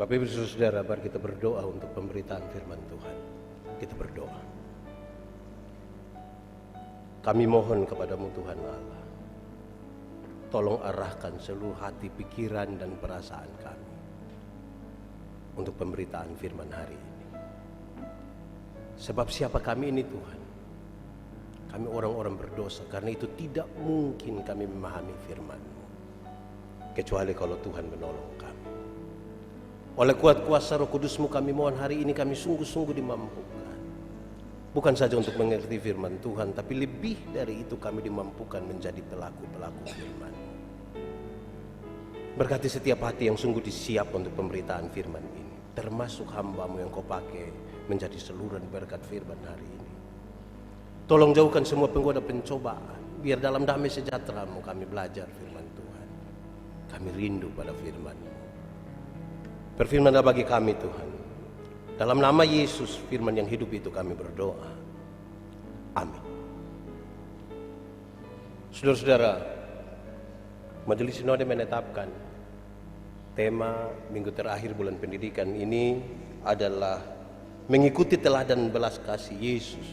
Bapak Ibu Saudara, mari kita berdoa untuk pemberitaan firman Tuhan. Kita berdoa. Kami mohon kepadamu Tuhan Allah, tolong arahkan seluruh hati, pikiran, dan perasaan kami untuk pemberitaan firman hari ini. Sebab siapa kami ini Tuhan? Kami orang-orang berdosa, karena itu tidak mungkin kami memahami firman-Mu, kecuali kalau Tuhan menolong kami. Oleh kuat kuasa Roh Kudus-Mu kami mohon hari ini kami sungguh-sungguh dimampukan. Bukan saja untuk mengerti firman Tuhan, tapi lebih dari itu kami dimampukan menjadi pelaku-pelaku firman-Mu. Berkati setiap hati yang sungguh disiap untuk pemberitaan firman ini, termasuk hamba-Mu yang Kau pakai menjadi saluran berkat firman hari ini. Tolong jauhkan semua penggoda pencobaan, biar dalam damai sejahtera-Mu kami belajar firman Tuhan. Kami rindu pada firman-Mu. Berfirmanlah bagi kami Tuhan. Dalam nama Yesus, firman yang hidup itu kami berdoa. Amin. Saudara-saudara, Majelis Sinode menetapkan tema minggu terakhir bulan pendidikan ini adalah mengikuti teladan belas kasih Yesus.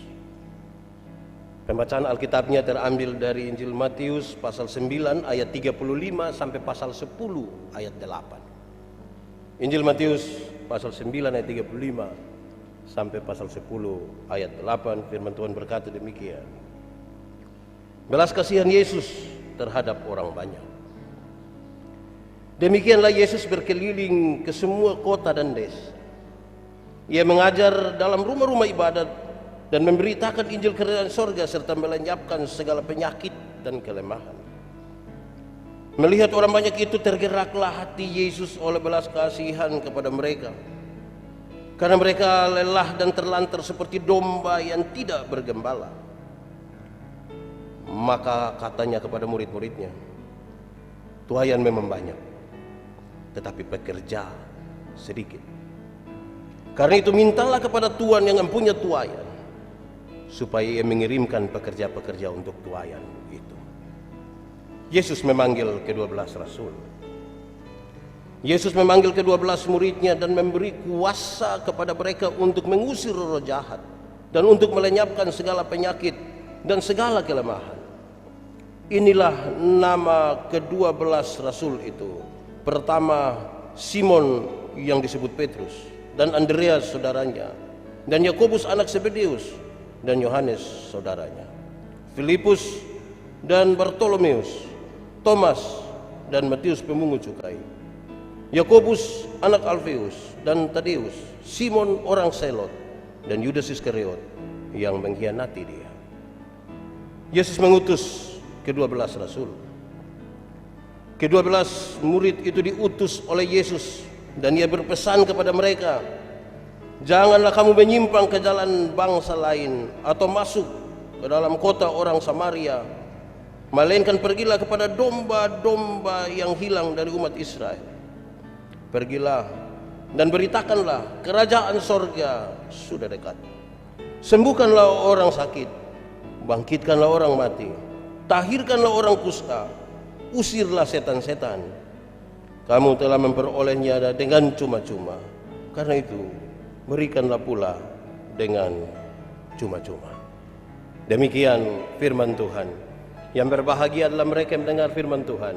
Pembacaan Alkitabnya terambil dari Injil Matius pasal 9 ayat 35 sampai pasal 10 ayat 8. Injil Matius pasal 9 ayat 35 sampai pasal 10 ayat 8, firman Tuhan berkata demikian. Belas kasihan Yesus terhadap orang banyak. Demikianlah Yesus berkeliling ke semua kota dan desa. Ia mengajar dalam rumah-rumah ibadat dan memberitakan Injil kerajaan sorga serta melenyapkan segala penyakit dan kelemahan. Melihat orang banyak itu, tergeraklah hati Yesus oleh belas kasihan kepada mereka, karena mereka lelah dan terlantar seperti domba yang tidak bergembala. Maka katanya kepada murid-muridnya, tuaian memang banyak, tetapi pekerja sedikit. Karena itu mintalah kepada Tuhan yang mempunyai tuaian, supaya ia mengirimkan pekerja-pekerja untuk tuaian itu. Yesus memanggil ke-12 rasul. Yesus memanggil ke-12 muridnya dan memberi kuasa kepada mereka untuk mengusir roh jahat dan untuk melenyapkan segala penyakit dan segala kelemahan. Inilah nama ke-12 rasul itu. Pertama, Simon yang disebut Petrus, dan Andreas saudaranya, dan Yakobus anak Zebedeus, dan Yohanes saudaranya, Filipus dan Bartolomeus, Thomas dan Matius pemungut cukai, Yakobus anak Alfeus dan Tadeus, Simon orang Selot, dan Yudas Iskariot yang mengkhianati dia. Yesus mengutus ke-12 rasul. Ke-12 murid itu diutus oleh Yesus, dan ia berpesan kepada mereka, janganlah kamu menyimpang ke jalan bangsa lain atau masuk ke dalam kota orang Samaria, melainkan pergilah kepada domba-domba yang hilang dari umat Israel. Pergilah dan beritakanlah kerajaan sorga sudah dekat. Sembuhkanlah orang sakit, bangkitkanlah orang mati, tahirkanlah orang kusta, usirlah setan-setan. Kamu telah memperolehnya dengan cuma-cuma, karena itu berikanlah pula dengan cuma-cuma. Demikian firman Tuhan. Yang berbahagia adalah mereka yang mendengar firman Tuhan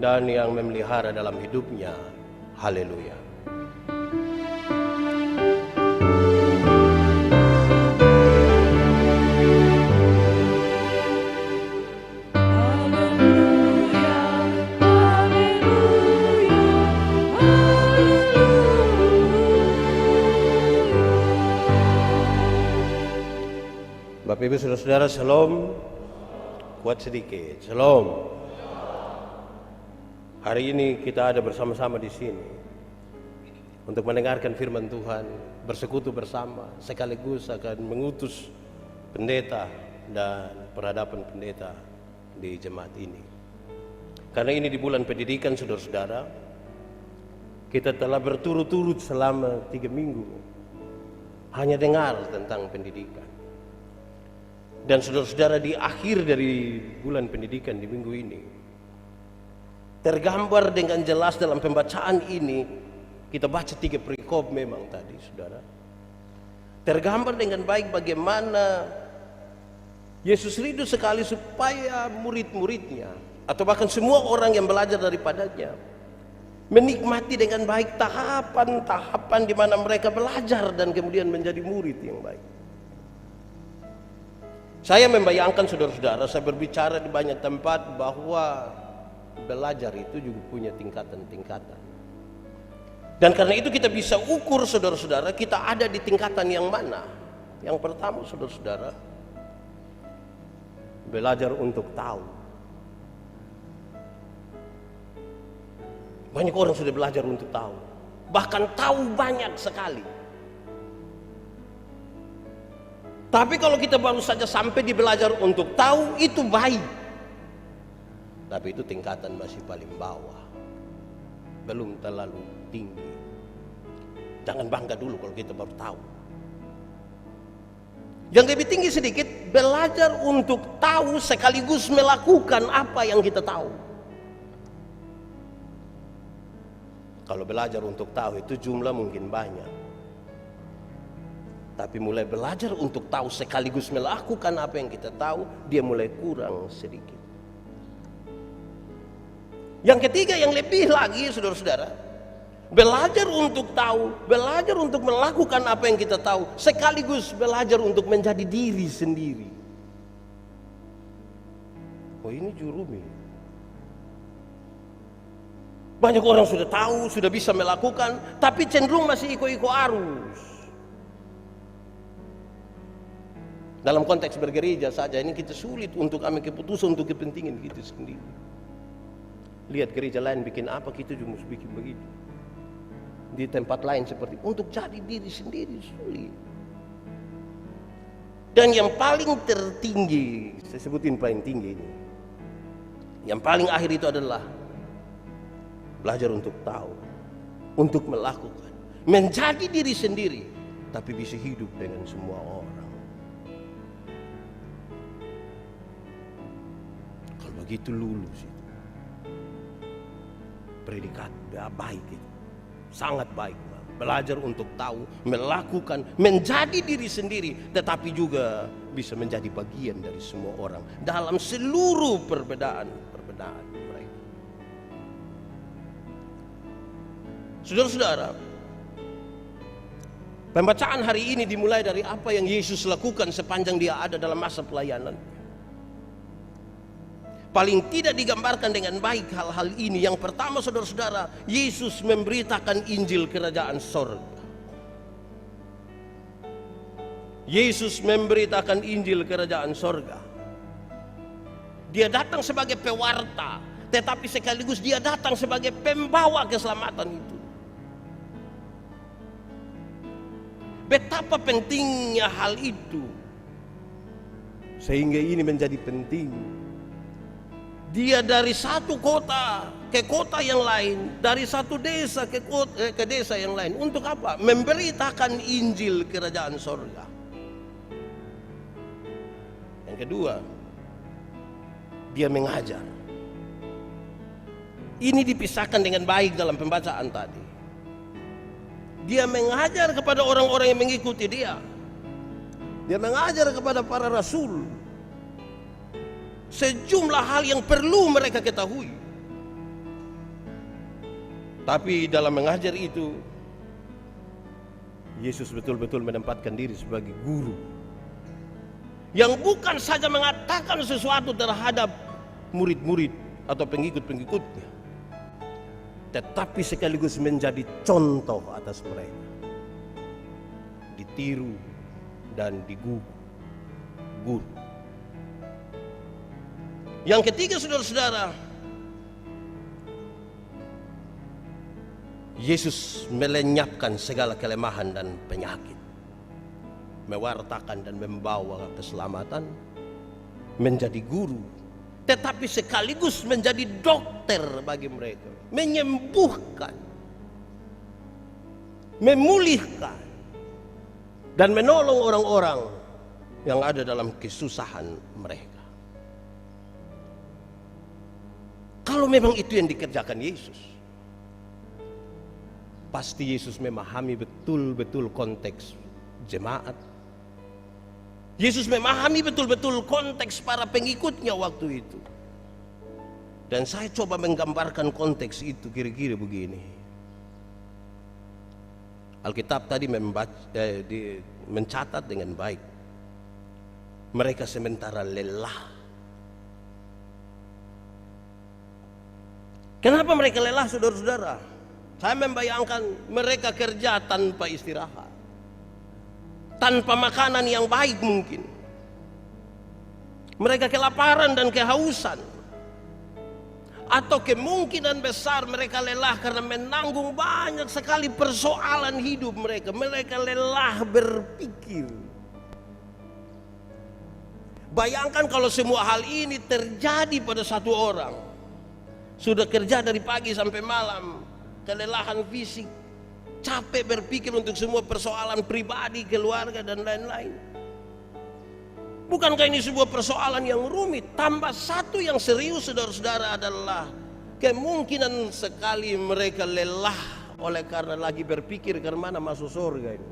dan yang memelihara dalam hidupnya. Haleluya. Bapak Ibu Saudara-saudara, shalom. Kuat sedikit, shalom. Hari ini kita ada bersama-sama di sini untuk mendengarkan firman Tuhan, bersekutu bersama, sekaligus akan mengutus pendeta dan perhadapan pendeta di jemaat ini. Karena ini di bulan pendidikan, saudara-saudara, kita telah berturut-turut selama 3 minggu hanya dengar tentang pendidikan. Dan saudara-saudara, di akhir dari bulan pendidikan di minggu ini, tergambar dengan jelas dalam pembacaan ini, Kita baca 3 perikop memang tadi, saudara. Tergambar dengan baik bagaimana Yesus rindu sekali supaya murid-muridnya atau bahkan semua orang yang belajar daripadanya menikmati dengan baik tahapan-tahapan di mana mereka belajar dan kemudian menjadi murid yang baik. Saya membayangkan saudara-saudara, saya berbicara di banyak tempat bahwa belajar itu juga punya tingkatan-tingkatan. Dan karena itu kita bisa ukur saudara-saudara kita ada di tingkatan yang mana. Yang pertama saudara-saudara, belajar untuk tahu. Banyak orang sudah belajar untuk tahu. Bahkan tahu banyak sekali. Tapi kalau kita baru saja sampai di belajar untuk tahu, itu baik. Tapi itu tingkatan masih paling bawah. Belum terlalu tinggi. Jangan bangga dulu kalau kita baru tahu. Yang lebih tinggi sedikit, belajar untuk tahu sekaligus melakukan apa yang kita tahu. Kalau belajar untuk tahu itu jumlah mungkin banyak. Tapi mulai belajar untuk tahu sekaligus melakukan apa yang kita tahu, dia mulai kurang sedikit. Yang ketiga yang lebih lagi saudara-saudara, belajar untuk tahu, belajar untuk melakukan apa yang kita tahu, sekaligus belajar untuk menjadi diri sendiri. Oh ini jurumi. Banyak orang sudah tahu, sudah bisa melakukan, tapi cenderung masih iko-iko arus. Dalam konteks bergereja saja ini kita sulit untuk ambil keputusan untuk kepentingan kita sendiri. Lihat gereja lain bikin apa, kita juga harus bikin begitu. Di tempat lain seperti untuk jadi diri sendiri sulit. Dan yang paling tertinggi, saya sebutin paling tinggi ini. Yang paling akhir itu adalah belajar untuk tahu, untuk melakukan, menjadi diri sendiri, tapi bisa hidup dengan semua orang. Kalau begitu lulus itu. Predikat baik itu, sangat baik. Belajar untuk tahu, melakukan, menjadi diri sendiri, tetapi juga bisa menjadi bagian dari semua orang dalam seluruh perbedaan mereka. Saudara-saudara, pembacaan hari ini dimulai dari apa yang Yesus lakukan sepanjang dia ada dalam masa pelayanan. Paling tidak digambarkan dengan baik hal-hal ini. Yang pertama saudara-saudara, Yesus memberitakan Injil Kerajaan Sorga. Yesus memberitakan Injil Kerajaan Sorga. Dia datang sebagai pewarta, tetapi sekaligus dia datang sebagai pembawa keselamatan itu. Betapa pentingnya hal itu, sehingga ini menjadi penting. Dia dari satu kota ke kota yang lain, dari satu desa ke desa yang lain. Untuk apa? Memberitakan Injil Kerajaan Sorga. Yang kedua, dia mengajar. Ini dipisahkan dengan baik dalam pembacaan tadi. Dia mengajar kepada orang-orang yang mengikuti dia. Dia mengajar kepada para rasul sejumlah hal yang perlu mereka ketahui. Tapi dalam mengajar itu, Yesus betul-betul menempatkan diri sebagai guru yang bukan saja mengatakan sesuatu terhadap murid-murid atau pengikut-pengikutnya, tetapi sekaligus menjadi contoh atas mereka, ditiru dan diguru. Yang ketiga saudara-saudara, Yesus melenyapkan segala kelemahan dan penyakit, mewartakan dan membawa keselamatan, menjadi guru, tetapi sekaligus menjadi dokter bagi mereka, menyembuhkan, memulihkan, dan menolong orang-orang yang ada dalam kesusahan mereka. Kalau memang itu yang dikerjakan Yesus, pasti Yesus memahami betul-betul konteks jemaat. Yesus memahami betul-betul konteks para pengikutnya waktu itu. Dan saya coba menggambarkan konteks itu kira-kira begini. Alkitab tadi mencatat dengan baik. Mereka sementara lelah. Kenapa mereka lelah, saudara-saudara? Saya membayangkan mereka kerja tanpa istirahat, tanpa makanan yang baik mungkin. Mereka kelaparan dan kehausan. Atau kemungkinan besar mereka lelah karena menanggung banyak sekali persoalan hidup mereka. Mereka lelah berpikir. Bayangkan kalau semua hal ini terjadi pada satu orang. Sudah kerja dari pagi sampai malam, kelelahan fisik, capek berpikir untuk semua persoalan pribadi, keluarga dan lain-lain. Bukankah ini sebuah persoalan yang rumit? Tambah satu yang serius, saudara-saudara, adalah kemungkinan sekali mereka lelah oleh karena lagi berpikir ke mana masuk surga ini.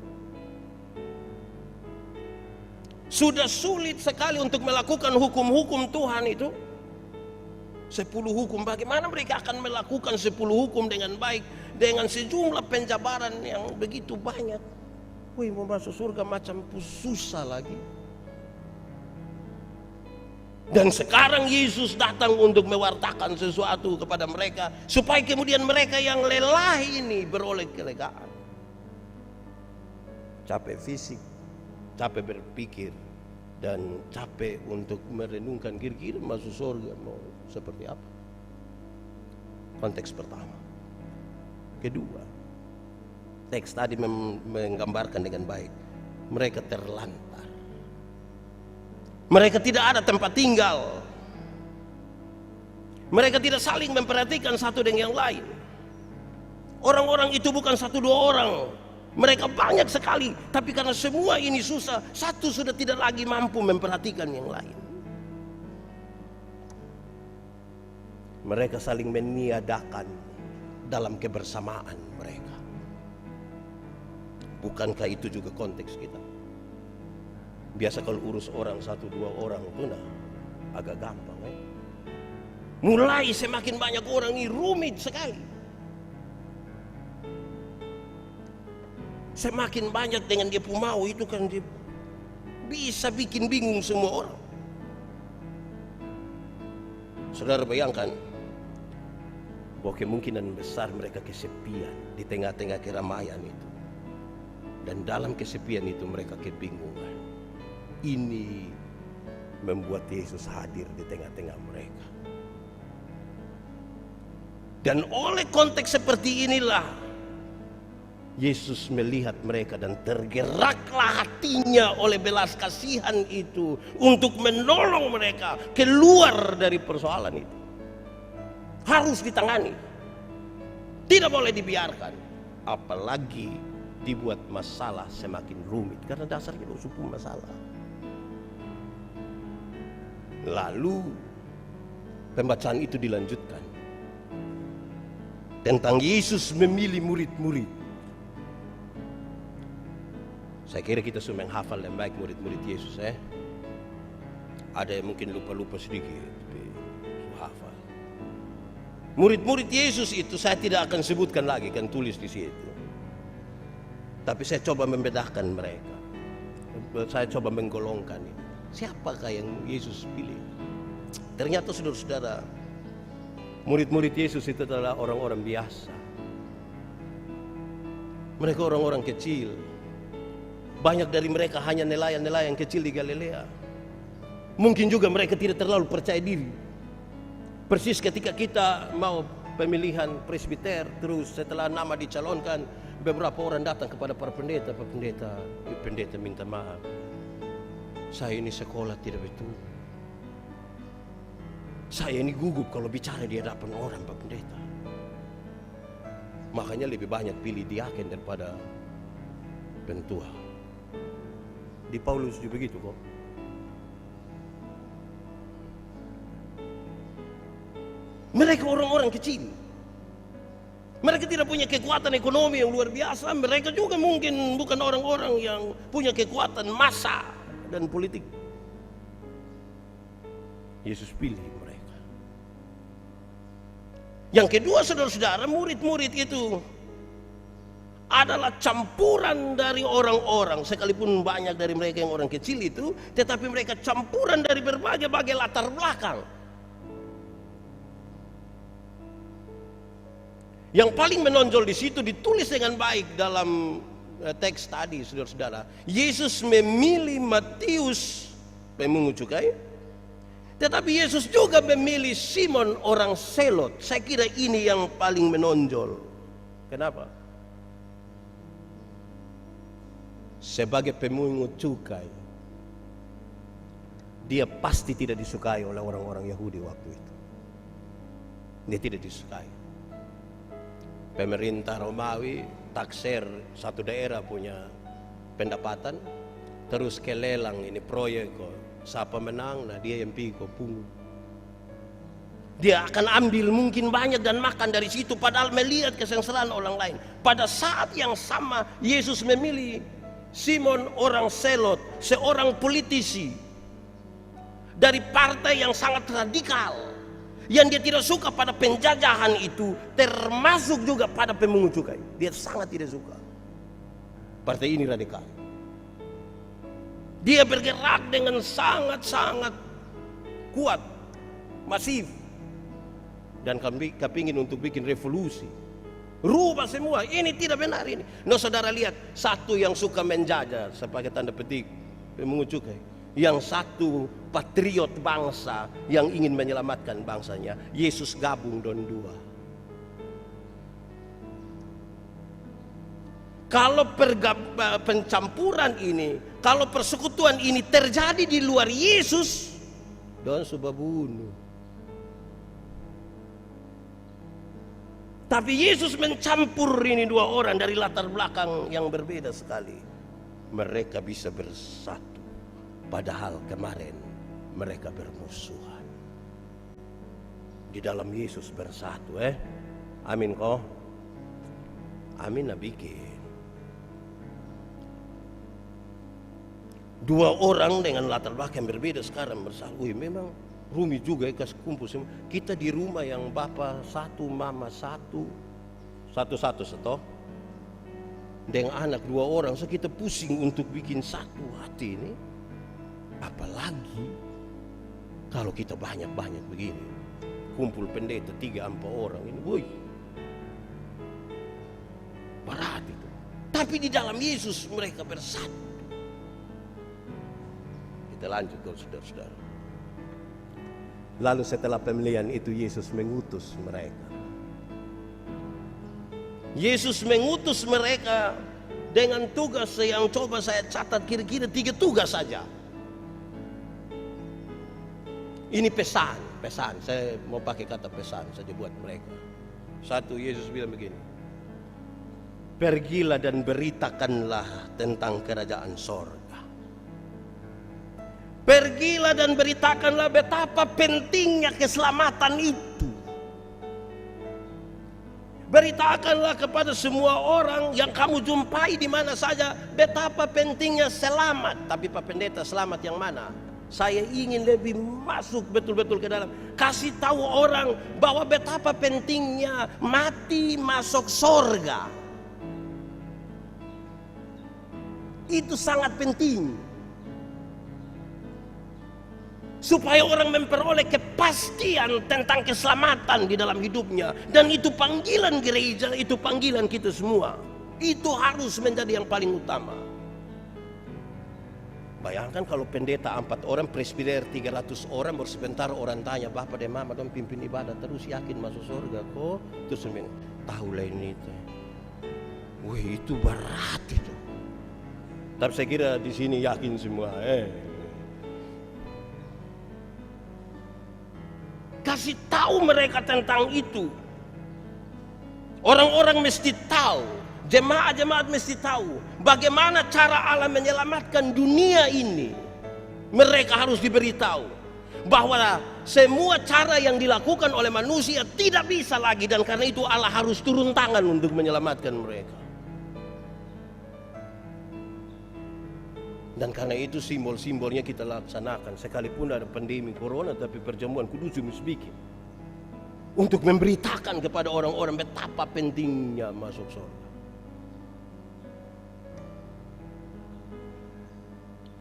Sudah sulit sekali untuk melakukan hukum-hukum Tuhan itu. 10 hukum, bagaimana mereka akan melakukan 10 hukum dengan baik dengan sejumlah penjabaran yang begitu banyak. Wih, mau masuk surga macam susah lagi. Dan sekarang Yesus datang untuk mewartakan sesuatu kepada mereka, supaya kemudian mereka yang lelah ini beroleh kelegaan. Capek fisik, capek berpikir, dan capek untuk merenungkan kira-kira masuk surga mau seperti apa. Konteks pertama. Kedua, teks tadi menggambarkan dengan baik, mereka terlantar. Mereka tidak ada tempat tinggal. Mereka tidak saling memperhatikan satu dengan yang lain. Orang-orang itu bukan 1-2 orang. Mereka banyak sekali. Tapi karena semua ini susah, satu sudah tidak lagi mampu memperhatikan yang lain. Mereka saling meniadakan dalam kebersamaan mereka. Bukankah itu juga konteks kita? Biasa kalau urus orang 1-2 orang itu agak gampang. Mulai semakin banyak orang ini rumit sekali. Semakin banyak dengan dia mau itu kan dia bisa bikin bingung semua orang. Saudara bayangkan bahwa kemungkinan besar mereka kesepian di tengah-tengah keramaian itu. Dan dalam kesepian itu mereka kebingungan. Ini membuat Yesus hadir di tengah-tengah mereka. Dan oleh konteks seperti inilah Yesus melihat mereka dan tergeraklah hatinya oleh belas kasihan itu untuk menolong mereka keluar dari persoalan itu. Harus ditangani. Tidak boleh dibiarkan. Apalagi dibuat masalah semakin rumit. Karena dasarnya itu sebuah masalah. Lalu pembacaan itu dilanjutkan tentang Yesus memilih murid-murid. Saya kira kita semua menghafal yang baik murid-murid Yesus. Ada yang mungkin lupa-lupa sedikit, tapi hafal. Murid-murid Yesus itu saya tidak akan sebutkan lagi, kan tulis di situ. Tapi saya coba membedakan mereka. Saya coba menggolongkan ini. Siapakah yang Yesus pilih? Ternyata saudara-saudara, murid-murid Yesus itu adalah orang-orang biasa. Mereka orang-orang kecil. Banyak dari mereka hanya nelayan-nelayan kecil di Galilea. Mungkin juga mereka tidak terlalu percaya diri. Persis ketika kita mau pemilihan presbiter, terus setelah nama dicalonkan, beberapa orang datang kepada para pendeta. Pak pendeta minta maaf. Saya ini sekolah tidak betul. Saya ini gugup kalau bicara di hadapan orang, Pak Pendeta. Makanya lebih banyak pilih diaken daripada pentua. Di Paulus juga begitu kok. Mereka orang-orang kecil. Mereka tidak punya kekuatan ekonomi yang luar biasa. Mereka juga mungkin bukan orang-orang yang punya kekuatan massa dan politik. Yesus pilih mereka. Yang kedua, saudara-saudara, murid-murid itu adalah campuran dari orang-orang. Sekalipun banyak dari mereka yang orang kecil itu, tetapi mereka campuran dari berbagai-bagai latar belakang. Yang paling menonjol di situ ditulis dengan baik dalam teks tadi, saudara-saudara. Yesus memilih Matius, pemungut cukai, tetapi Yesus juga memilih Simon orang Selot. Saya kira ini yang paling menonjol. Kenapa? Sebagai pemungut cukai, dia pasti tidak disukai oleh orang-orang Yahudi waktu itu. Dia tidak disukai. Pemerintah Romawi taksir satu daerah punya pendapatan, terus ke lelang ini proyek kok. Siapa menang, nah dia yang pikir pungut. Dia akan ambil mungkin banyak dan makan dari situ, padahal melihat kesengsaraan orang lain. Pada saat yang sama Yesus memilih Simon orang Selot, seorang politisi dari partai yang sangat radikal, yang dia tidak suka pada penjajahan itu, termasuk juga pada pemungut cukai. Dia sangat tidak suka. Partai ini radikal. Dia bergerak dengan sangat-sangat kuat, masif, dan kami kepingin untuk bikin revolusi, rubah semua. Ini tidak benar ini. Nah, saudara lihat, satu yang suka menjajah sebagai tanda petik pemungut cukai, yang satu patriot bangsa yang ingin menyelamatkan bangsanya. Yesus gabung don dua. Kalau pencampuran ini, kalau persekutuan ini terjadi di luar Yesus, don sudah bunuh. Tapi Yesus mencampur ini dua orang dari latar belakang yang berbeda sekali. Mereka bisa bersatu, padahal kemarin mereka bermusuhan. Di dalam Yesus bersatu, amin kok. Amin nabikin. Dua orang dengan latar belakang yang berbeda sekarang bersatu. Memang rumit juga ya kumpul semua. Kita di rumah yang bapak satu, mama satu, satu-satu setoh. Dengan anak dua orang, so kita pusing untuk bikin satu hati ini. Apalagi kalau kita banyak-banyak begini, kumpul pendeta 3-4 orang ini, boy, berat itu. Tapi di dalam Yesus mereka bersatu. Kita lanjut kalau saudara-saudara. Lalu setelah pemilihan itu Yesus mengutus mereka. Yesus mengutus mereka dengan tugas yang coba saya catat kira-kira 3 tugas saja. Ini pesan. Saya mau pakai kata pesan saja buat mereka. Satu, Yesus bilang begini. Pergilah dan beritakanlah tentang kerajaan sorga. Pergilah dan beritakanlah betapa pentingnya keselamatan itu. Beritakanlah kepada semua orang yang kamu jumpai di mana saja betapa pentingnya selamat. Tapi Pak Pendeta, selamat yang mana? Saya ingin lebih masuk betul-betul ke dalam. Kasih tahu orang bahwa betapa pentingnya mati masuk sorga. Itu sangat penting. Supaya orang memperoleh kepastian tentang keselamatan di dalam hidupnya. Dan itu panggilan gereja, itu panggilan kita semua. Itu harus menjadi yang paling utama. Bayangkan kalau pendeta 4 orang, presbiter 300 orang, baru sebentar orang tanya, Bapak dan Mama dong pimpin ibadah terus yakin masuk surga kok? Terus sebenarnya, tahu lah ini. Wih, itu berat itu. Tapi saya kira di sini yakin semua. Kasih tahu mereka tentang itu. Orang-orang mesti tahu, jemaat-jemaat mesti tahu bagaimana cara Allah menyelamatkan dunia ini. Mereka harus diberitahu bahwa semua cara yang dilakukan oleh manusia tidak bisa lagi, dan karena itu Allah harus turun tangan untuk menyelamatkan mereka. Dan karena itu simbol-simbolnya kita laksanakan. Sekalipun ada pandemi corona, tapi perjamuan kudus Jumis bikin untuk memberitakan kepada orang-orang betapa pentingnya masuk surga.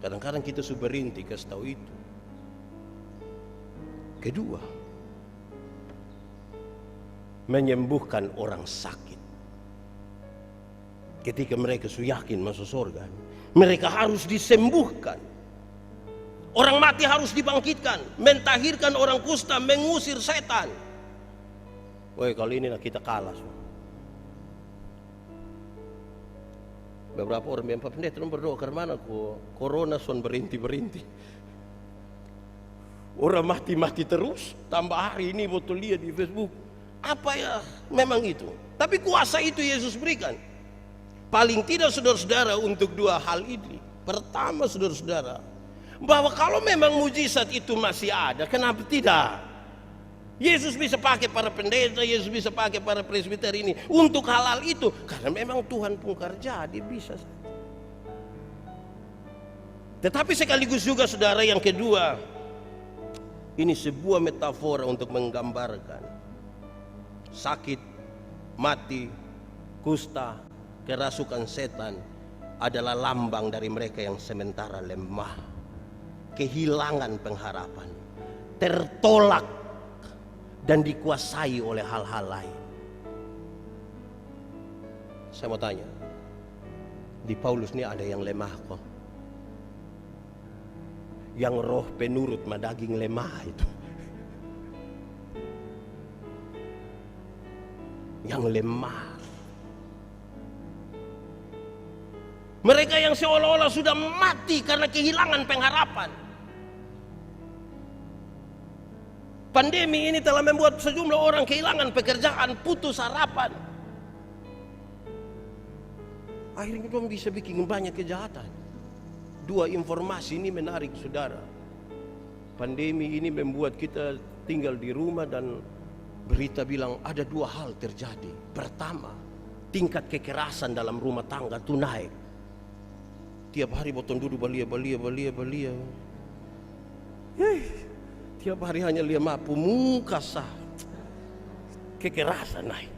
Kadang-kadang kita sudah berhenti kasih tahu itu. Kedua, menyembuhkan orang sakit. Ketika mereka sudah yakin masuk surga, mereka harus disembuhkan. Orang mati harus dibangkitkan, mentahirkan orang kusta, mengusir setan. Woi, kali ini kita kalah. Beberapa orang yang pendeta berdoa, karena corona son berhenti. Orang mati terus, tambah hari ini betul lihat di Facebook. Apa ya, memang itu. Tapi kuasa itu Yesus berikan. Paling tidak saudara-saudara untuk dua hal ini. Pertama saudara-saudara, bahwa kalau memang mujizat itu masih ada, kenapa tidak? Yesus bisa pakai para pendeta, Yesus bisa pakai para presbiter ini untuk hal-hal itu. Karena memang Tuhan pun kerja, dia bisa. Tetapi sekaligus juga saudara yang kedua, ini sebuah metafora untuk menggambarkan sakit, mati, kusta, kerasukan setan adalah lambang dari mereka yang sementara lemah, kehilangan pengharapan, tertolak dan dikuasai oleh hal-hal lain. Saya mau tanya, di Paulus ini ada yang lemah kok? Yang roh penurut ma daging lemah itu. Yang lemah. Mereka yang seolah-olah sudah mati karena kehilangan pengharapan. Pandemi ini telah membuat sejumlah orang kehilangan pekerjaan, putus harapan. Akhirnya kita bisa bikin banyak kejahatan. Dua informasi ini menarik saudara. Pandemi ini membuat kita tinggal di rumah dan berita bilang ada dua hal terjadi. Pertama, tingkat kekerasan dalam rumah tangga itu naik. Tiap hari botong duduk balia. Tiap hari hanya lihat mapu muka sah. Kekerasan naik.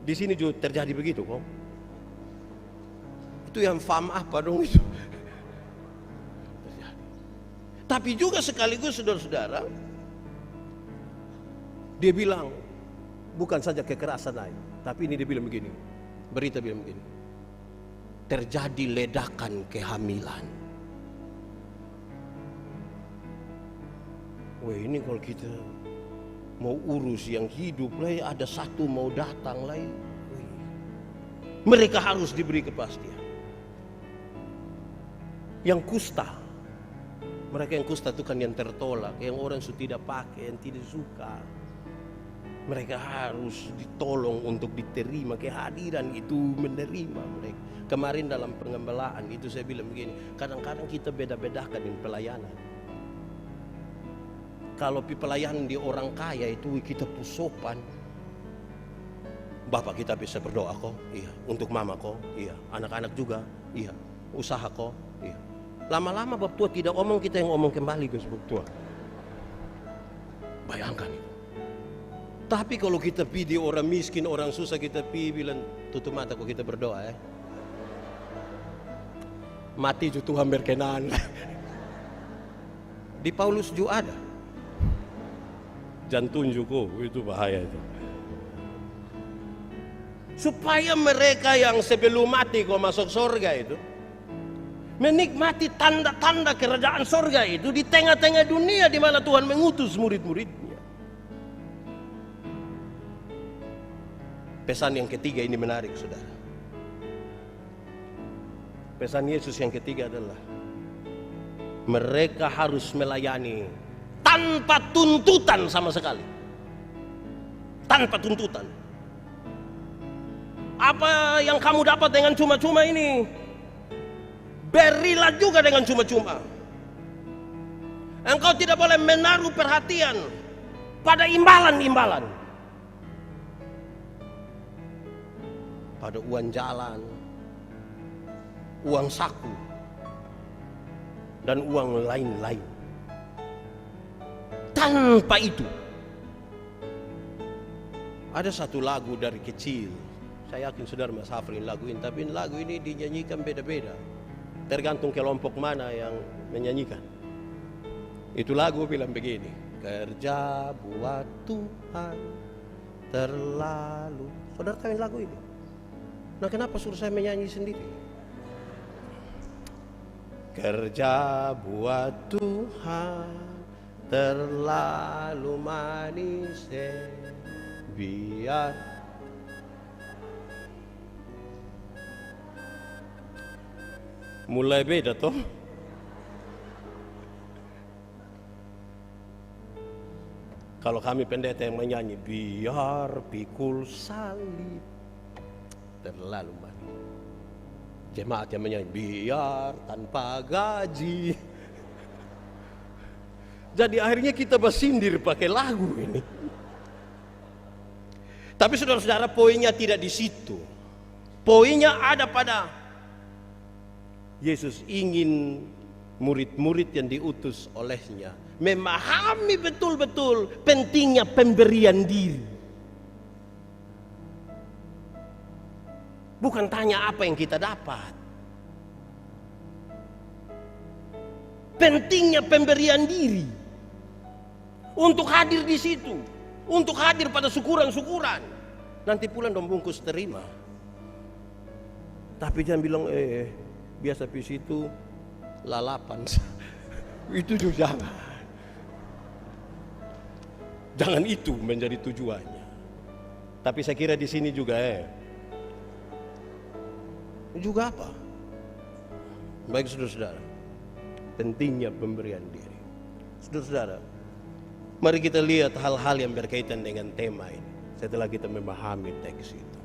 Di sini juga terjadi begitu kok. Itu yang faham apa dong itu? Tapi juga sekaligus saudara-saudara, dia bilang bukan saja kekerasan naik, tapi ini dia bilang begini, berita bilang begini, terjadi ledakan kehamilan. Wah, ini kalau kita mau urus yang hidup lah, ada satu mau datang lah, mereka harus diberi kepastian. Yang kusta, mereka yang kusta itu kan yang tertolak, yang orang sudah tidak pakai, yang tidak suka, mereka harus ditolong untuk diterima kehadiran itu, menerima mereka. Kemarin dalam pengembalaan itu saya bilang begini, kadang-kadang kita beda-bedakan di pelayanan. Kalau pelayanan di orang kaya itu kita pusopan, bapak kita bisa berdoa kok, iya. Untuk mama kok, iya. Anak-anak juga, iya. Usaha kok, iya. Lama-lama bab tua tidak omong, kita yang omong kembali ke bab tua. Bayangkan itu. Tapi kalau kita pilih orang miskin, orang susah, kita pilih bilang tutup mata kok kita berdoa ya. Mati itu Tuhan berkenan. Di Paulus juga ada. Jantung juga itu bahaya itu. Supaya mereka yang sebelum mati kok masuk surga itu menikmati tanda-tanda kerajaan surga itu di tengah-tengah dunia di mana Tuhan mengutus murid-muridnya. Pesan yang ketiga ini menarik saudara. Pesan Yesus yang ketiga adalah mereka harus melayani tanpa tuntutan sama sekali. Tanpa tuntutan. Apa yang kamu dapat dengan cuma-cuma ini, berilah juga dengan cuma-cuma. Engkau tidak boleh menaruh perhatian pada imbalan-imbalan, pada uang jalan, uang saku, dan uang lain-lain. Tanpa itu, ada satu lagu dari kecil, saya yakin saudara Mas hafalin lagu ini, tapi lagu ini dinyanyikan beda-beda, tergantung kelompok mana yang menyanyikan. Itu lagu bilang begini, kerja buat Tuhan terlalu. Saudara tahu lagu ini? Nah, kenapa suruh saya menyanyi sendiri? Kerja buat Tuhan terlalu manis, biar mulai beda toh. Kalau kami pendeta yang menyanyi, biar pikul salib terlalu manis. Jemaat yang menyanyi, biar tanpa gaji. Jadi akhirnya kita bersindir pakai lagu ini. Tapi saudara-saudara, poinnya tidak di situ. Poinnya ada pada Yesus ingin murid-murid yang diutus olehnya memahami betul-betul pentingnya pemberian diri. Bukan tanya apa yang kita dapat. Pentingnya pemberian diri. Untuk hadir di situ, untuk hadir pada syukuran-syukuran. Nanti pulang dong bungkus terima. Tapi jangan bilang biasa di situ lalapan. Itu juga jangan. Jangan itu menjadi tujuannya. Tapi saya kira di sini juga juga apa? Baik saudara-saudara, pentingnya pemberian diri. Saudara-saudara, mari kita lihat hal-hal yang berkaitan dengan tema ini setelah kita memahami teks itu.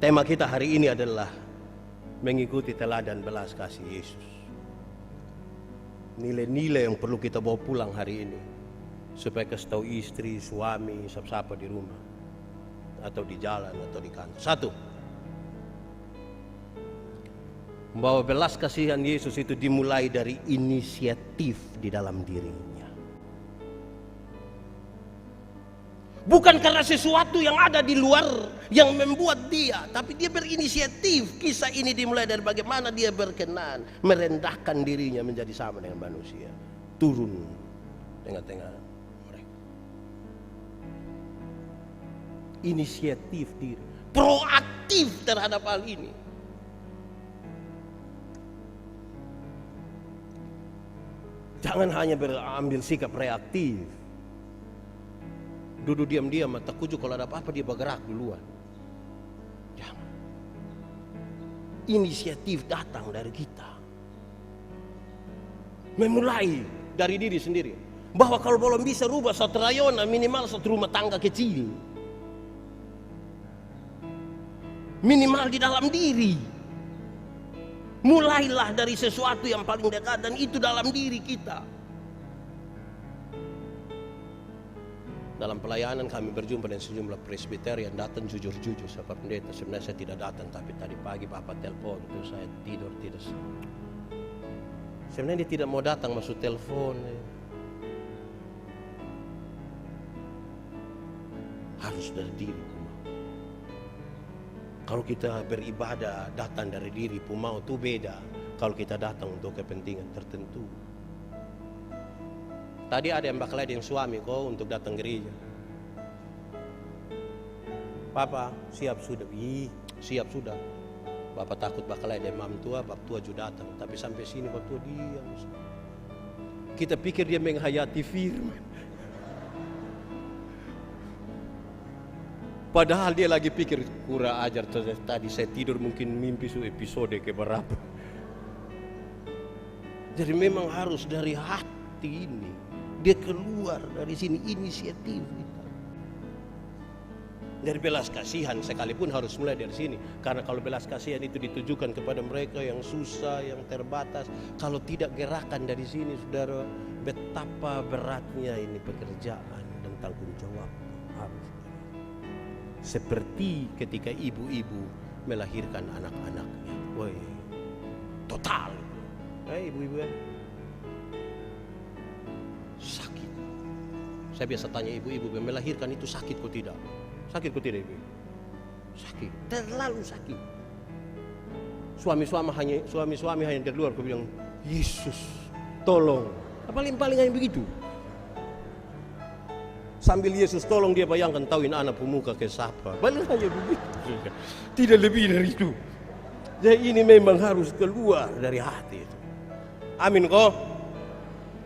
Tema kita hari ini adalah mengikuti teladan belas kasih Yesus. Nilai-nilai yang perlu kita bawa pulang hari ini supaya kasih tahu istri, suami, siapa-siapa di rumah atau di jalan atau di kantor. Satu, bahwa belas kasihan Yesus itu dimulai dari inisiatif di dalam dirinya. Bukan karena sesuatu yang ada di luar yang membuat dia, tapi dia berinisiatif. Kisah ini dimulai dari bagaimana dia berkenan merendahkan dirinya menjadi sama dengan manusia, turun tengah-tengah mereka. Inisiatif diri, proaktif terhadap hal ini. Jangan hanya berambil sikap reaktif. Duduk diam-diam, mata kuju kalau ada apa-apa dia bergerak duluan. Jangan. Inisiatif datang dari kita. Memulai dari diri sendiri. Bahwa kalau belum bisa rubah satu rayonan, minimal satu rumah tangga kecil. Minimal di dalam diri. Mulailah dari sesuatu yang paling dekat dan itu dalam diri kita. Dalam pelayanan kami berjumpa dengan sejumlah presbiter yang datang jujur-jujur. Saya pendeta, sebenarnya saya tidak datang, tapi tadi pagi Bapak telepon, terus saya tidur. Sebenarnya dia tidak mau datang, masuk telepon. Harus dari diri. Kalau kita beribadah datang dari diri, pumau itu beda. Kalau kita datang untuk kepentingan tertentu. Tadi ada yang bakal ada yang suami kok untuk datang gereja. Papa siap sudah, siap sudah. Bapak takut bakal ada imam tua, bab tua juga datang. Tapi sampai sini bab tua diam. Kita pikir dia menghayati firman. Padahal dia lagi pikir kurang ajar. Tadi saya tidur mungkin mimpi episode keberapa. Jadi memang harus dari hati ini. Dia keluar dari sini inisiatif kita. Dari belas kasihan sekalipun harus mulai dari sini. Karena kalau belas kasihan itu ditujukan kepada mereka yang susah, yang terbatas. Kalau tidak gerakan dari sini, saudara, betapa beratnya ini pekerjaan dan tanggung jawab harus. Seperti ketika ibu-ibu melahirkan anak-anaknya. Woi, total. Ibu-ibu sakit. Saya biasa tanya ibu-ibu, melahirkan itu sakit kok tidak? Sakit kok tidak ibu? Sakit, terlalu sakit. Suami-suami hanya dari luar, aku bilang, Yesus, tolong. Paling hanya begitu. Sambil Yesus tolong, dia bayangkan tauin anak pemuka ke siapa. Paling hanya begitu. Tidak lebih dari itu. Jadi ini memang harus keluar dari hati itu. Amin kok.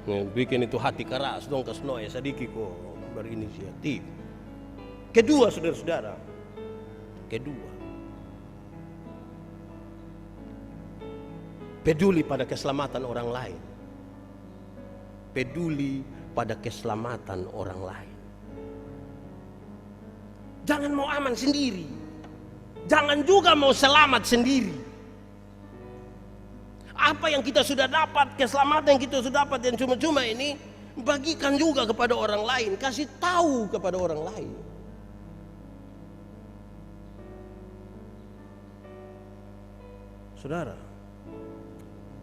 Bikin itu hati keras dong, kesno ya sedikit kok berinisiatif. Kedua, saudara-saudara, peduli pada keselamatan orang lain. Peduli pada keselamatan orang lain. Jangan mau aman sendiri. Jangan juga mau selamat sendiri. Apa yang kita sudah dapat, keselamatan yang kita sudah dapat yang cuma-cuma ini, bagikan juga kepada orang lain. Kasih tahu kepada orang lain. Saudara,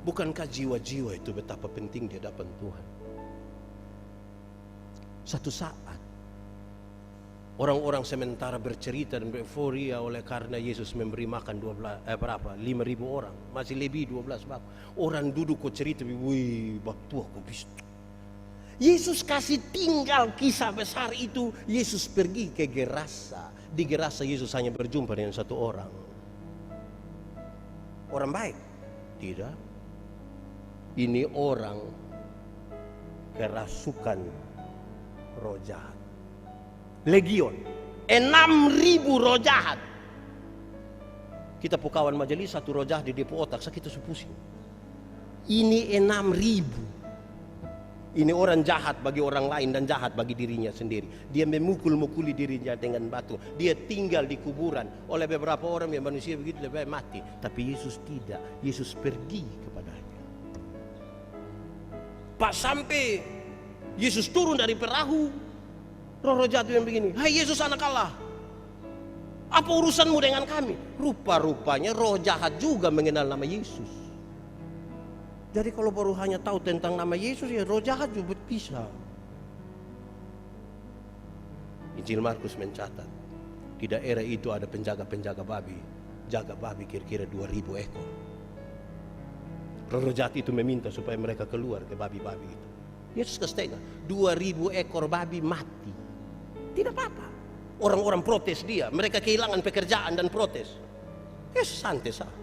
bukankah jiwa-jiwa itu betapa penting di hadapan Tuhan? Satu saat orang-orang sementara bercerita dan beruforia oleh karena Yesus memberi makan 5.000 orang, masih lebih 12 bab. Orang duduk kok cerita, wih, bab tua kok bisa. Yesus kasih tinggal kisah besar itu. Yesus pergi ke Gerasa. Di Gerasa Yesus hanya berjumpa dengan satu orang. Orang baik? Tidak. Ini orang kerasukan roh jahat. Legion, 6.000 roh jahat. Kita pukawan majelis satu roh jahat di depo otak, kita pusing. Ini 6.000. Ini orang jahat bagi orang lain dan jahat bagi dirinya sendiri. Dia memukul-mukuli dirinya dengan batu. Dia tinggal di kuburan. Oleh beberapa orang yang manusia begitu lebih baik mati. Tapi Yesus tidak. Yesus pergi kepadanya. Pas sampai Yesus turun dari perahu, roh-roh jahat yang begini, hai Yesus anak Allah, apa urusanmu dengan kami? Rupa-rupanya roh jahat juga mengenal nama Yesus. Jadi kalau baru hanya tahu tentang nama Yesus, ya roh jahat juga bisa. Injil Markus mencatat, di daerah itu ada penjaga-penjaga babi. Jaga babi kira-kira 2.000 ekor. Roh jahat itu meminta supaya mereka keluar ke babi-babi itu. Yesus kasih 2.000 ekor babi mati. Tidak apa-apa. Orang-orang protes dia. Mereka kehilangan pekerjaan dan protes. Yesus santai saja.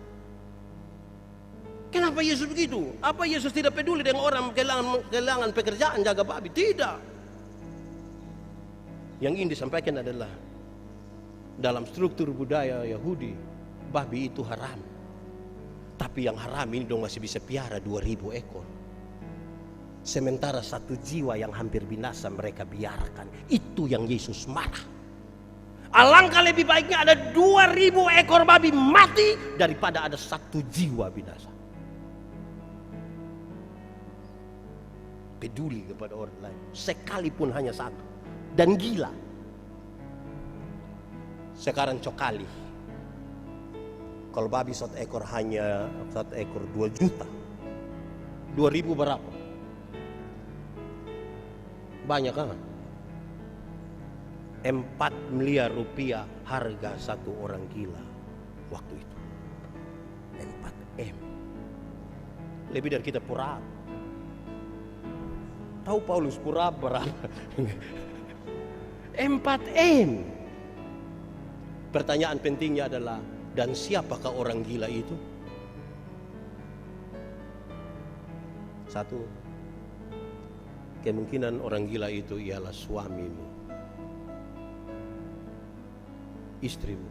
Kenapa Yesus begitu? Apa Yesus tidak peduli dengan orang kehilangan pekerjaan jaga babi? Tidak. Yang ingin disampaikan adalah dalam struktur budaya Yahudi, babi itu haram. Tapi yang haram ini dong masih bisa piara 2.000 ekor. Sementara satu jiwa yang hampir binasa mereka biarkan. Itu yang Yesus marah. Alangkah lebih baiknya ada 2.000 ekor babi mati daripada ada satu jiwa binasa. Peduli kepada orang lain, sekalipun hanya satu, dan gila. Sekarang cokali, kalau babi satu ekor hanya 2 juta, 2.000 berapa? Banyak kan? 4 miliar rupiah harga satu orang gila waktu itu. 4 M, lebih dari kita pura. Tahu Paulus pura berapa? 4 M. Pertanyaan pentingnya adalah, dan siapakah orang gila itu? Satu, kemungkinan orang gila itu ialah suamimu, istrimu,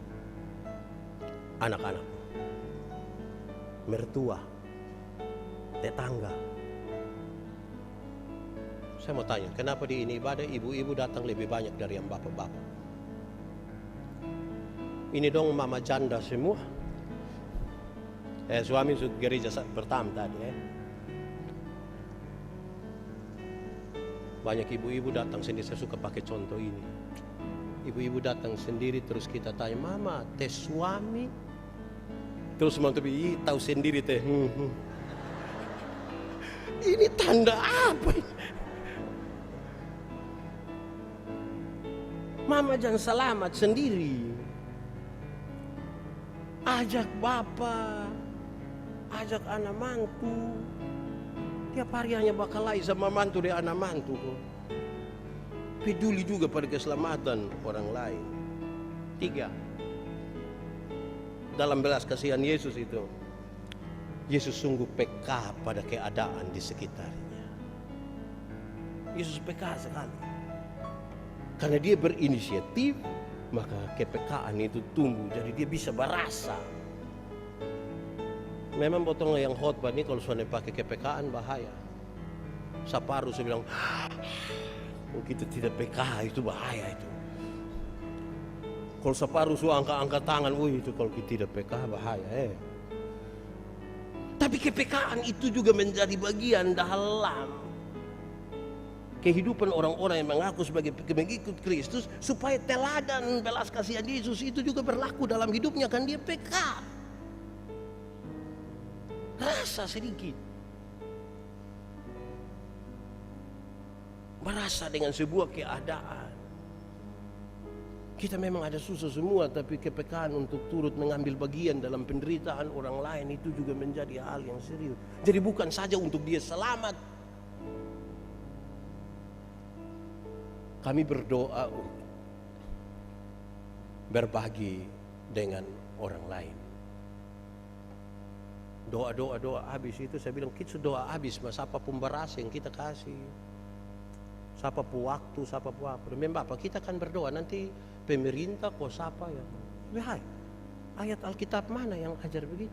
anak-anakmu, mertua, tetangga. Saya mau tanya, kenapa di ini ibadah ibu-ibu datang lebih banyak dari yang bapak-bapak? Ini dong mama janda semua. Suami sudah gereja pertama tadi. Banyak ibu-ibu datang sendiri, saya suka pakai contoh ini. Ibu-ibu datang sendiri terus kita tanya, mama teh suami? Terus mantu tahu sendiri teh. Ini tanda apa ini? Mama jangan selamat sendiri. Ajak bapak, ajak anak mantu. Tiap hari hanya bakalai sama mantu dan anak mantu kok. Peduli juga pada keselamatan orang lain. 3. Dalam belas kasihan Yesus itu, Yesus sungguh peka pada keadaan di sekitarnya. Yesus peka sekali. Karena dia berinisiatif, maka kepekaan itu tumbuh. Jadi dia bisa berasa. Memang potong yang khotbah ini kalau sudah pakai kepekaan bahaya. Saparu saya bilang, kalau kita tidak peka itu bahaya itu. Kalau separuh sudah angkat tangan, itu kalau kita tidak peka bahaya. Tapi kepekaan itu juga menjadi bagian dalam kehidupan orang-orang yang mengaku sebagai pengikut Kristus, supaya teladan belas kasihan Yesus itu juga berlaku dalam hidupnya. Kan dia peka, rasa sedikit, merasa dengan sebuah keadaan. Kita memang ada susah semua, tapi kepekaan untuk turut mengambil bagian dalam penderitaan orang lain itu juga menjadi hal yang serius. Jadi bukan saja untuk dia selamat. Kami berdoa untuk berbagi dengan orang lain. Doa habis itu saya bilang, kita doa habis, mas apapun beras yang kita kasih, siapapun waktu, siapapun apa. Memang Bapak, kita kan berdoa nanti pemerintah kok siapa ya. Hai, ayat Alkitab mana yang ajar begitu?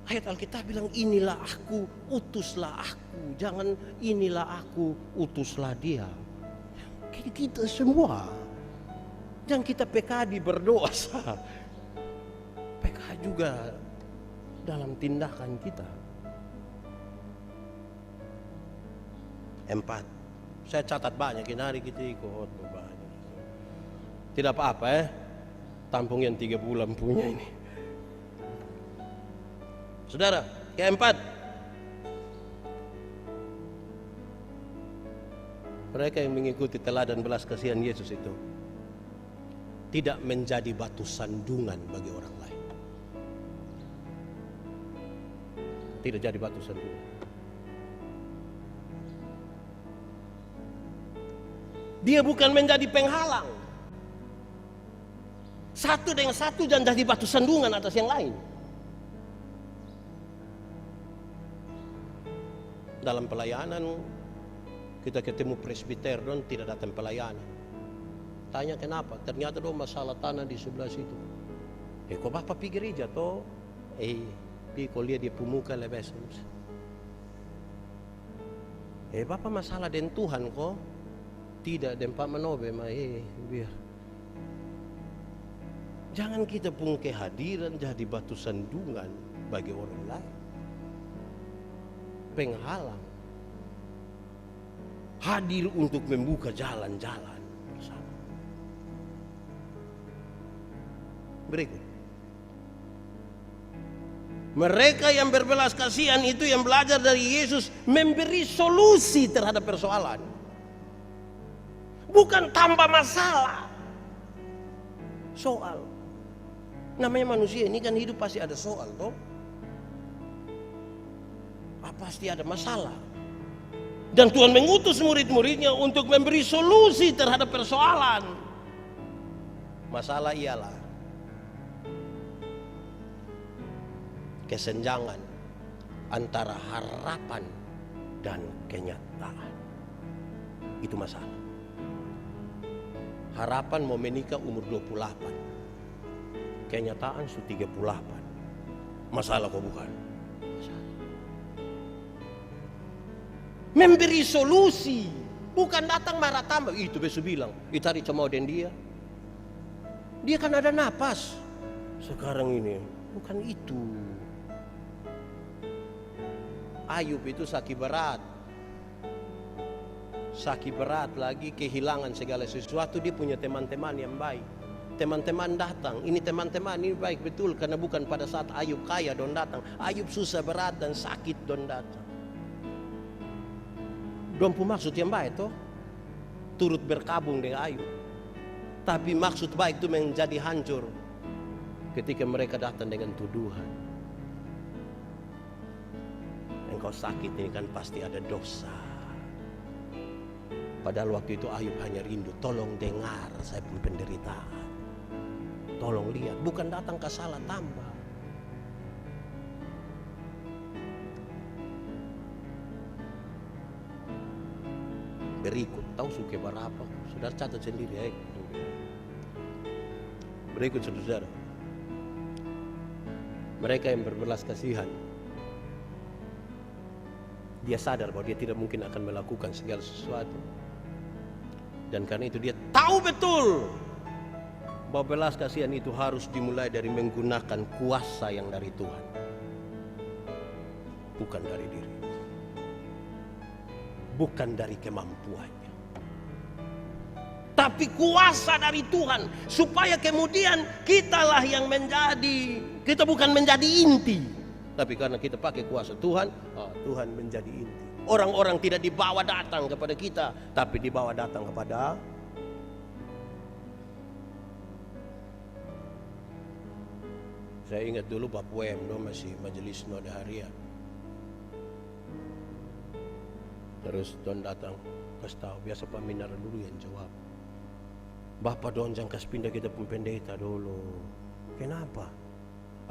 Ayat Alkitab bilang, inilah aku, utuslah aku. Jangan inilah aku, utuslah dia. Kita semua. Jangan kita PKD berdoa sah. PK juga dalam tindakan kita. 4. Saya catat banyak ini hari kita ikut banyak. Tidak apa-apa tampung yang 3 bulan punya ini. Saudara, yang 4. Mereka yang mengikuti teladan belas kasihan Yesus itu tidak menjadi batu sandungan bagi orang lain. Tidak jadi batu sandungan. Dia bukan menjadi penghalang. Satu dengan satu dan jadi batu sandungan atas yang lain. Dalam pelayanan kita ketemu presbiter don tidak datang pelayanan. Tanya kenapa? Ternyata dong masalah tanah di sebelah situ. Kok Bapak pergi gereja toh? Kau lihat dia pemuka lebesons. Bapak masalah dengan Tuhan kok? Tidak dengan Pak Manobe mah biar. Jangan kita pun kehadiran jadi batu sandungan bagi orang lain. Penghalang. Hadir untuk membuka jalan-jalan bersama. Berikut. Mereka yang berbelas kasihan itu yang belajar dari Yesus memberi solusi terhadap persoalan. Bukan tambah masalah. Soal. Namanya manusia ini kan hidup pasti ada soal toh. Pasti ada masalah. Dan Tuhan mengutus murid-muridnya untuk memberi solusi terhadap persoalan. Masalah ialah kesenjangan antara harapan dan kenyataan. Itu masalah. Harapan mau menikah umur 28. Kenyataan sudah 38. Masalah kok bukan? Memberi solusi, bukan datang marah tambah. Itu besok bilang, itu hari cuma dan dia. Dia kan ada napas. Sekarang ini bukan itu. Ayub itu sakit berat. Sakit berat lagi, kehilangan segala sesuatu. Dia punya teman-teman yang baik. Teman-teman datang, ini teman-teman ini baik betul, karena bukan pada saat Ayub kaya don datang. Ayub susah berat dan sakit don datang. Don pun maksud yang baik toh, turut berkabung dengan Ayub. Tapi maksud baik itu menjadi hancur ketika mereka datang dengan tuduhan. Engkau sakit ini kan pasti ada dosa. Padahal waktu itu Ayub hanya rindu, tolong dengar saya punya penderitaan. Tolong lihat, bukan datang ke salah tambah. Berikut, tahu suke berapa? Saudara catat sendiri. Berikut saudara. Mereka yang berbelas kasihan, dia sadar bahwa dia tidak mungkin akan melakukan segala sesuatu. Dan karena itu dia tahu betul bahwa belas kasihan itu harus dimulai dari menggunakan kuasa yang dari Tuhan, bukan dari diri, bukan dari kemampuannya, tapi kuasa dari Tuhan, supaya kemudian kitalah yang menjadi, kita bukan menjadi inti, tapi karena kita pakai kuasa Tuhan, Tuhan menjadi inti. Orang-orang tidak dibawa datang kepada kita, tapi dibawa datang kepada saya ingat dulu Pak Wem masih majelis Noda Harian. Terus Don datang, kasih tahu, biasa Pak Minara dulu yang jawab. Bapak Don jangan kasih pindah kita pun pendeta dulu. Kenapa?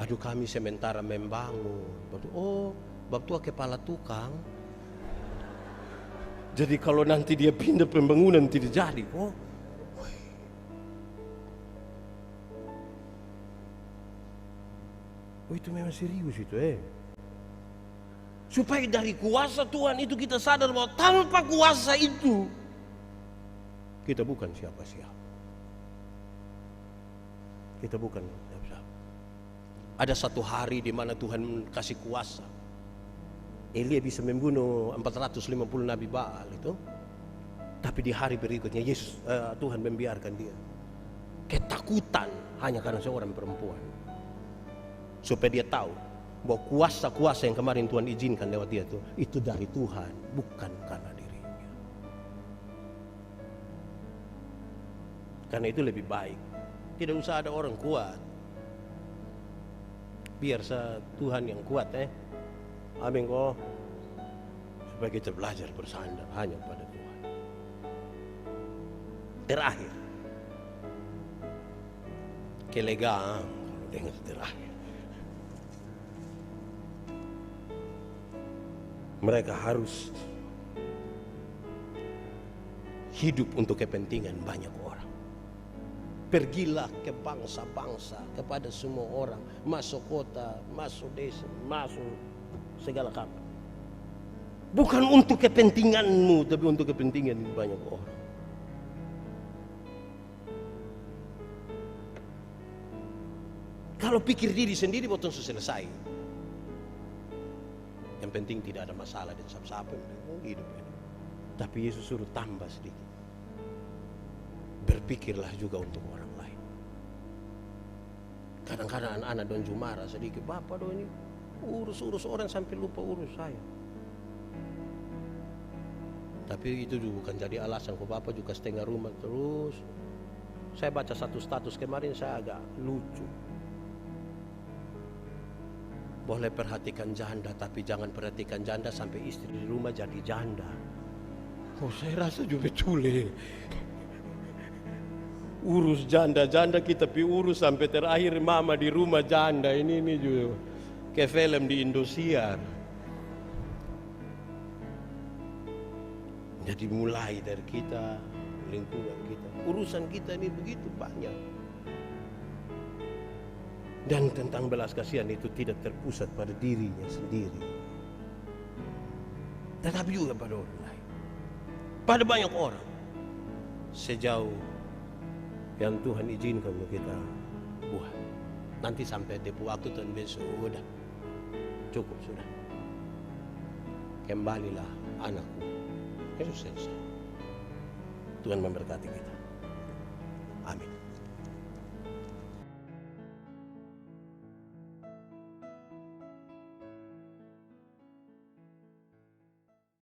Aduh kami sementara membangun. Oh, Bapak tua kepala tukang. Jadi kalau nanti dia pindah pembangunan tidak jadi. Oh, itu memang serius itu Supaya dari kuasa Tuhan itu kita sadar bahwa tanpa kuasa itu kita bukan siapa-siapa. Kita bukan siapa-siapa. Ada satu hari di mana Tuhan kasih kuasa. Elia bisa membunuh 450 Nabi Baal itu. Tapi di hari berikutnya Tuhan membiarkan dia ketakutan hanya karena seorang perempuan. Supaya dia tahu bahwa kuasa-kuasa yang kemarin Tuhan izinkan lewat dia itu dari Tuhan, bukan karena dirinya. Karena itu lebih baik tidak usah ada orang kuat, biar Tuhan yang kuat amin kok, supaya kita belajar bersandar hanya pada Tuhan. Terakhir, kelegaan kalau dengar terakhir, mereka harus hidup untuk kepentingan banyak orang. Pergilah ke bangsa-bangsa, kepada semua orang, masuk kota, masuk desa, masuk segala kapan. Bukan untuk kepentinganmu, tapi untuk kepentingan banyak orang. Kalau pikir diri sendiri, potong selesai. Yang penting tidak ada masalah dan siapa-siapa hidup ini. Tapi Yesus suruh tambah sedikit. Berpikirlah juga untuk orang lain. Kadang-kadang anak-anak don jumara sedikit, Bapak do ini urus orang sampai lupa urus saya. Tapi itu juga bukan jadi alasan kok Bapak juga setengah rumah terus. Saya baca satu status kemarin, saya agak lucu. Boleh perhatikan janda, tapi jangan perhatikan janda sampai istri di rumah jadi janda. Oh, saya rasa juga betul urus janda kita urus sampai terakhir mama di rumah janda. Ini juga kayak film di Indosiar. Jadi mulai dari kita, lingkungan kita, urusan kita ini begitu banyak. Dan tentang belas kasihan itu tidak terpusat pada dirinya sendiri, tetapi juga pada orang lain, pada banyak orang. Sejauh yang Tuhan izinkan untuk kita buat. Nanti sampai depo waktu Tuhan besok sudah cukup sudah. Kembalilah anakku. Itu selesai. Tuhan memberkati kita.